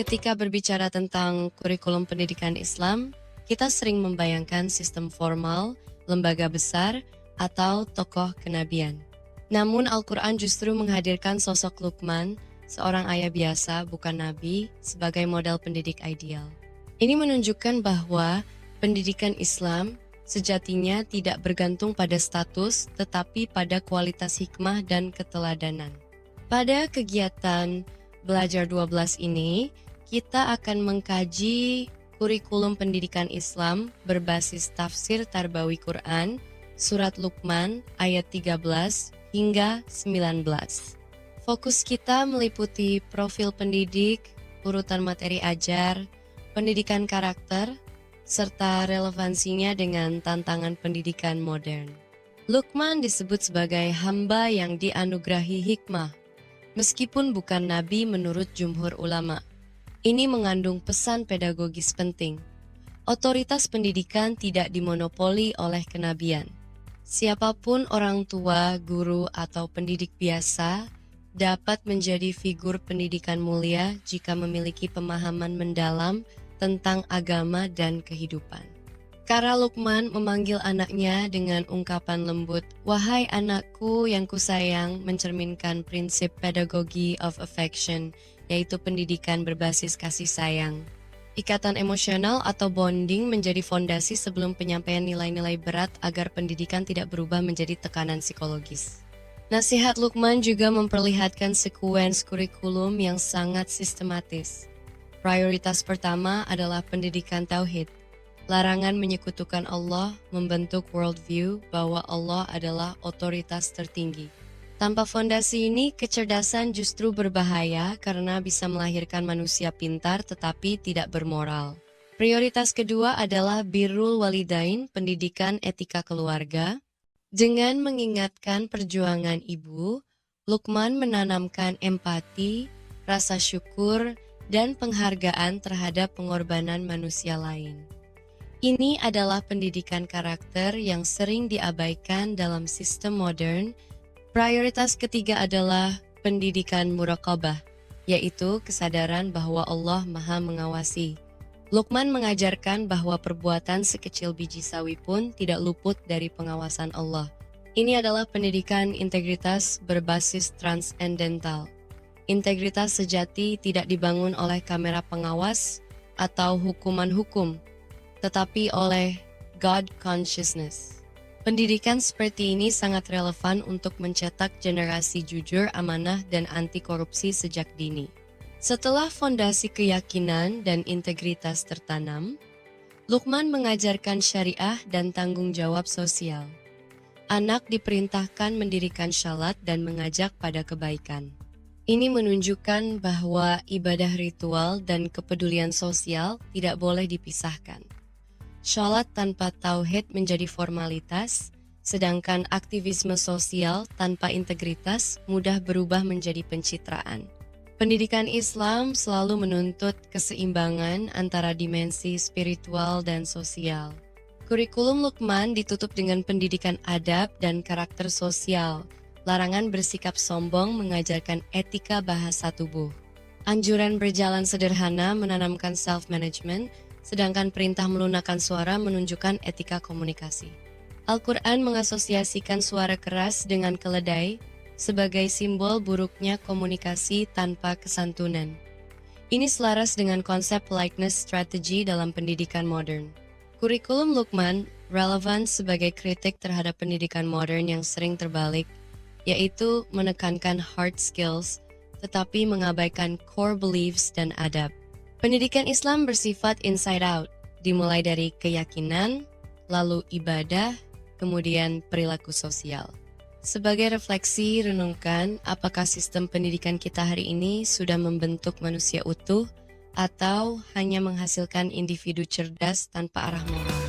Ketika berbicara tentang kurikulum pendidikan Islam, kita sering membayangkan sistem formal, lembaga besar, atau tokoh kenabian. Namun Al-Quran justru menghadirkan sosok Luqman, seorang ayah biasa bukan nabi, sebagai model pendidik ideal. Ini menunjukkan bahwa pendidikan Islam sejatinya tidak bergantung pada status, tetapi pada kualitas hikmah dan keteladanan. Pada kegiatan Belajar 12 ini, kita akan mengkaji kurikulum pendidikan Islam berbasis tafsir Tarbawi Quran, Surat Luqman ayat 13 hingga 19. Fokus kita meliputi profil pendidik, urutan materi ajar, pendidikan karakter, serta relevansinya dengan tantangan pendidikan modern. Luqman disebut sebagai hamba yang dianugerahi hikmah, meskipun bukan nabi menurut jumhur ulama. Ini mengandung pesan pedagogis penting. Otoritas pendidikan tidak dimonopoli oleh kenabian. Siapapun orang tua, guru, atau pendidik biasa dapat menjadi figur pendidikan mulia jika memiliki pemahaman mendalam tentang agama dan kehidupan. Kara Luqman memanggil anaknya dengan ungkapan lembut, "Wahai anakku yang kusayang," mencerminkan prinsip pedagogy of affection, yaitu pendidikan berbasis kasih sayang. Ikatan emosional atau bonding menjadi fondasi sebelum penyampaian nilai-nilai berat agar pendidikan tidak berubah menjadi tekanan psikologis. Nasihat Luqman juga memperlihatkan sekuens kurikulum yang sangat sistematis. Prioritas pertama adalah pendidikan tauhid. Larangan menyekutukan Allah membentuk worldview bahwa Allah adalah otoritas tertinggi. Tanpa fondasi ini, kecerdasan justru berbahaya karena bisa melahirkan manusia pintar tetapi tidak bermoral. Prioritas kedua adalah birrul walidain, pendidikan etika keluarga. Dengan mengingatkan perjuangan ibu, Luqman menanamkan empati, rasa syukur, dan penghargaan terhadap pengorbanan manusia lain. Ini adalah pendidikan karakter yang sering diabaikan dalam sistem modern. Prioritas ketiga adalah pendidikan muraqabah, yaitu kesadaran bahwa Allah Maha Mengawasi. Luqman mengajarkan bahwa perbuatan sekecil biji sawi pun tidak luput dari pengawasan Allah. Ini adalah pendidikan integritas berbasis transendental. Integritas sejati tidak dibangun oleh kamera pengawas atau hukuman hukum, tetapi oleh God consciousness. Pendidikan seperti ini sangat relevan untuk mencetak generasi jujur, amanah, dan anti korupsi sejak dini. Setelah fondasi keyakinan dan integritas tertanam, Luqman mengajarkan syariah dan tanggung jawab sosial. Anak diperintahkan mendirikan syalat dan mengajak pada kebaikan. Ini menunjukkan bahwa ibadah ritual dan kepedulian sosial tidak boleh dipisahkan. Syalat tanpa tauhid menjadi formalitas, sedangkan aktivisme sosial tanpa integritas mudah berubah menjadi pencitraan. Pendidikan Islam selalu menuntut keseimbangan antara dimensi spiritual dan sosial. Kurikulum Luqman ditutup dengan pendidikan adab dan karakter sosial. Larangan bersikap sombong mengajarkan etika bahasa tubuh. Anjuran berjalan sederhana menanamkan self-management, sedangkan perintah melunakkan suara menunjukkan etika komunikasi. Al-Quran mengasosiasikan suara keras dengan keledai sebagai simbol buruknya komunikasi tanpa kesantunan. Ini selaras dengan konsep politeness strategy dalam pendidikan modern. Kurikulum Luqman relevan sebagai kritik terhadap pendidikan modern yang sering terbalik, yaitu menekankan hard skills tetapi mengabaikan core beliefs dan adab. Pendidikan Islam bersifat inside out, dimulai dari keyakinan, lalu ibadah, kemudian perilaku sosial. Sebagai refleksi, renungkan apakah sistem pendidikan kita hari ini sudah membentuk manusia utuh atau hanya menghasilkan individu cerdas tanpa arah moral.